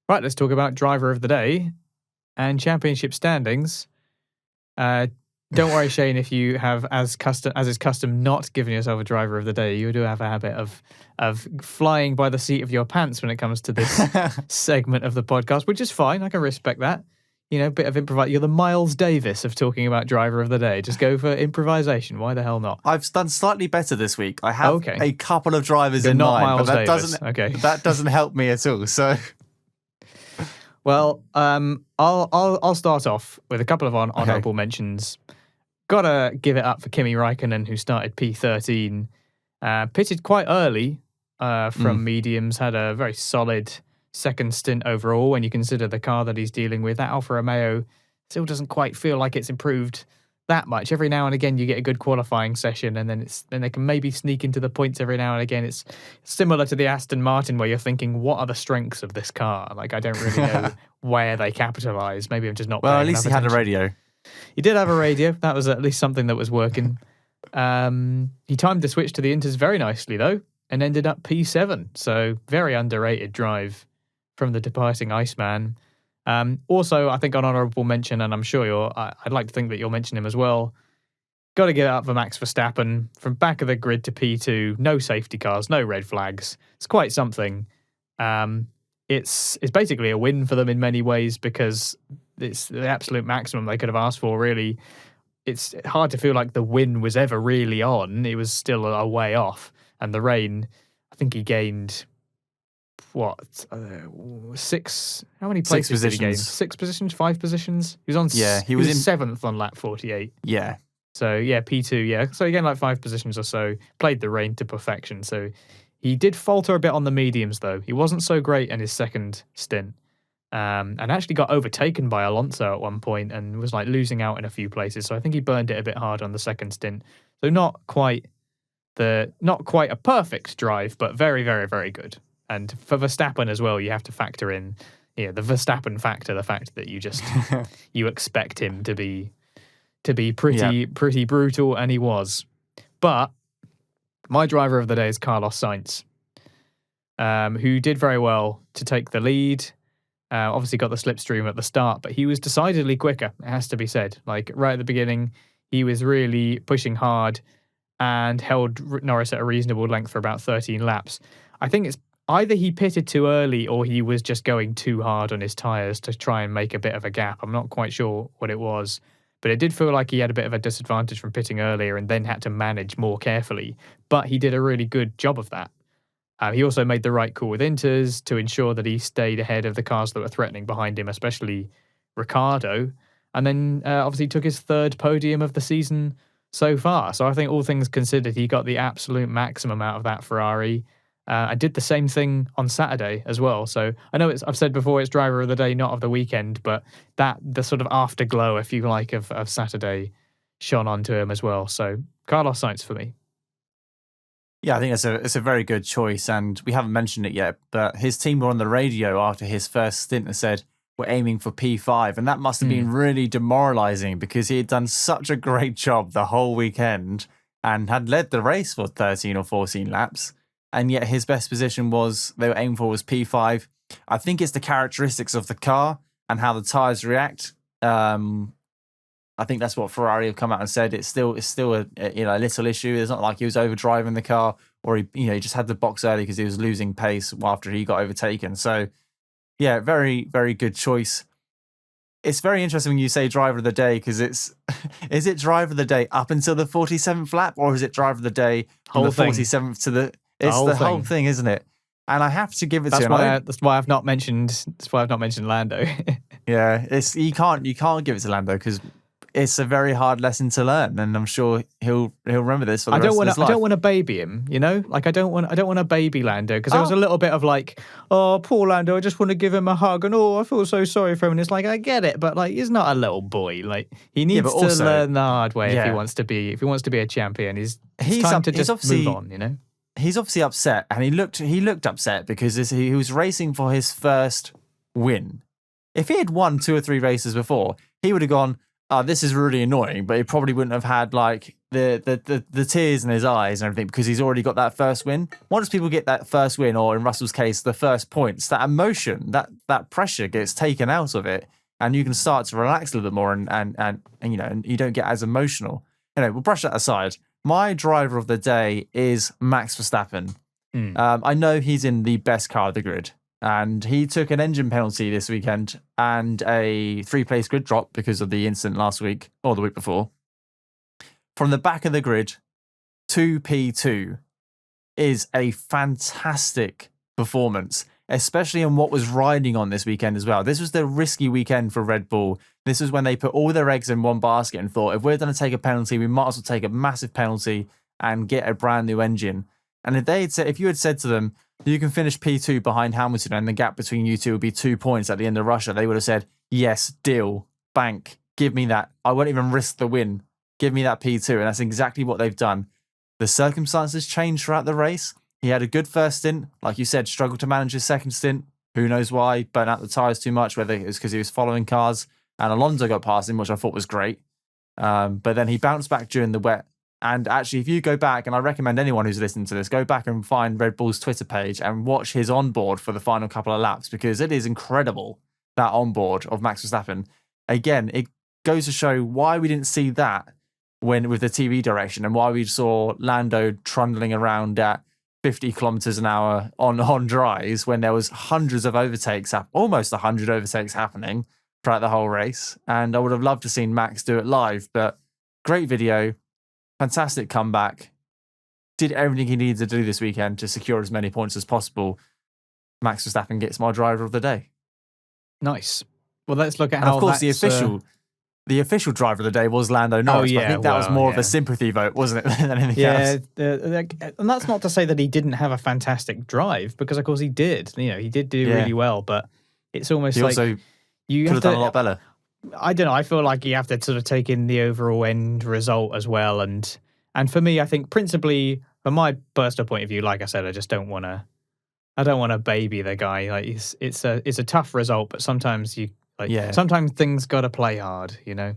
Right, let's talk about driver of the day and championship standings. Don't worry, Shane, if you have, as is custom, not given yourself a driver of the day. You do have a habit of flying by the seat of your pants when it comes to this segment of the podcast, which is fine. I can respect that. You know, a bit of improvise. You're the Miles Davis of talking about driver of the day. Just go for improvisation. Why the hell not? I've done slightly better this week. I have a couple of drivers You're in not mind, Miles but Davis. that doesn't help me at all. So, well, I'll start off with a couple of honourable mentions. Gotta give it up for Kimi Räikkönen, who started P13, pitted quite early from mediums, had a very solid second stint overall when you consider the car that he's dealing with. That Alfa Romeo still doesn't quite feel like it's improved that much. Every now and again you get a good qualifying session, and then they can maybe sneak into the points every now and again. It's similar to the Aston Martin, where you're thinking, what are the strengths of this car? Like, I don't really know where they capitalise. Maybe I'm just not well, at least he had a radio. He did have a radio. That was at least something that was working. He timed the switch to the Inters very nicely, though, and ended up P7. So very underrated drive from the departing Iceman. Also, I think an honourable mention, and I'm sure I'd like to think that you'll mention him as well. Got to give it up for Max Verstappen. From back of the grid to P2, no safety cars, no red flags. It's quite something. It's basically a win for them in many ways, because it's the absolute maximum they could have asked for, really. It's hard to feel like the win was ever really on. It was still a way off. And the rain, I think he gained, six? How many places did he gain? 6 positions? 5 positions? He was on. Yeah, he was in 7th on lap 48. Yeah. So, yeah, P2, yeah. So he gained like 5 positions or so. Played the rain to perfection. So he did falter a bit on the mediums, though. He wasn't so great in his second stint. And actually got overtaken by Alonso at one point and was like losing out in a few places. So I think he burned it a bit hard on the second stint. So not quite a perfect drive, but very, very, very good. And for Verstappen as well, you have to factor in, the Verstappen factor, the fact that you just you expect him to be pretty brutal, and he was. But my driver of the day is Carlos Sainz, who did very well to take the lead. Obviously got the slipstream at the start, but he was decidedly quicker, it has to be said. Like, right at the beginning, he was really pushing hard and held Norris at a reasonable length for about 13 laps. I think it's either he pitted too early or he was just going too hard on his tyres to try and make a bit of a gap. I'm not quite sure what it was, but it did feel like he had a bit of a disadvantage from pitting earlier and then had to manage more carefully. But he did a really good job of that. He also made the right call with Inters to ensure that he stayed ahead of the cars that were threatening behind him, especially Ricciardo. And then obviously took his 3rd podium of the season so far. So I think all things considered, he got the absolute maximum out of that Ferrari. I did the same thing on Saturday as well. So I know I've said before, it's driver of the day, not of the weekend, but the sort of afterglow, if you like, of Saturday shone onto him as well. So Carlos Sainz for me. Yeah, I think it's a very good choice, and we haven't mentioned it yet, but his team were on the radio after his first stint and said, we're aiming for P5, and that must have been really demoralising because he had done such a great job the whole weekend and had led the race for 13 or 14 laps, and yet his best position they were aiming for was P5. I think it's the characteristics of the car and how the tyres react. I think that's what Ferrari have come out and said. It's still a little issue. It's not like he was overdriving the car or he just had the box early because he was losing pace after he got overtaken. So yeah, very, very good choice. It's very interesting when you say driver of the day, because is it driver of the day up until the 47th lap, or is it driver of the day from the 47th to the whole thing, isn't it? And I have to give it to him. That's why I've not mentioned Lando. Yeah, you can't give it to Lando because it's a very hard lesson to learn, and I'm sure he'll remember this for the rest of his life. I don't want to baby him, Like I don't want to baby Lando, because there was a little bit of like, oh, poor Lando, I just want to give him a hug, and I feel so sorry for him. And it's like, I get it, but like, he's not a little boy. Like, he needs to learn the hard way if he wants to be a champion. He's time to just move on, He's obviously upset, and he looked upset because he was racing for his first win. If he had won 2 or 3 races before, he would have gone, this is really annoying, but he probably wouldn't have had like the tears in his eyes and everything because he's already got that first win. Once people get that first win, or in Russell's case, the first points, that emotion, that pressure gets taken out of it, and you can start to relax a little bit more, and you know, and you don't get as emotional. Anyway, we'll brush that aside. My driver of the day is Max Verstappen. I know he's in the best car of the grid. And he took an engine penalty this weekend and a 3-place grid drop because of the incident last week or the week before. From the back of the grid to P2 is a fantastic performance, especially on what was riding on this weekend as well. This was the risky weekend for Red Bull. This was when they put all their eggs in one basket and thought, if we're going to take a penalty, we might as well take a massive penalty and get a brand new engine. And if you had said to them, you can finish P2 behind Hamilton and the gap between you two would be 2 points at the end of Russia, they would have said, yes, deal, bank, give me that. I won't even risk the win. Give me that P2. And that's exactly what they've done. The circumstances changed throughout the race. He had a good first stint. Like you said, struggled to manage his second stint. Who knows why? Burnt out the tyres too much, whether it was because he was following cars. And Alonso got past him, which I thought was great. But then he bounced back during the wet. And actually, if you go back, and I recommend anyone who's listening to this, go back and find Red Bull's Twitter page and watch his onboard for the final couple of laps, because it is incredible, that onboard of Max Verstappen. Again, it goes to show why we didn't see that with the TV direction, and why we saw Lando trundling around at 50 kilometers an hour on dries when there was hundreds of overtakes, almost 100 overtakes happening throughout the whole race. And I would have loved to seen Max do it live, but great video. Fantastic comeback. Did everything he needed to do this weekend to secure as many points as possible. Max Verstappen gets my driver of the day. Nice. Well, let's look at and how of course the official driver of the day was Lando Norris. Yeah, but I think that was more of a sympathy vote, wasn't it, than anything else? And that's not to say that he didn't have a fantastic drive, because of course he did. You know, he did do really well, but it's almost he like also you could have done a lot better. I don't know. I feel like you have to sort of take in the overall end result as well. And for me, I think principally from my personal point of view, like I said, I just don't want to baby the guy. Like it's a tough result, but sometimes sometimes things got to play hard, you know.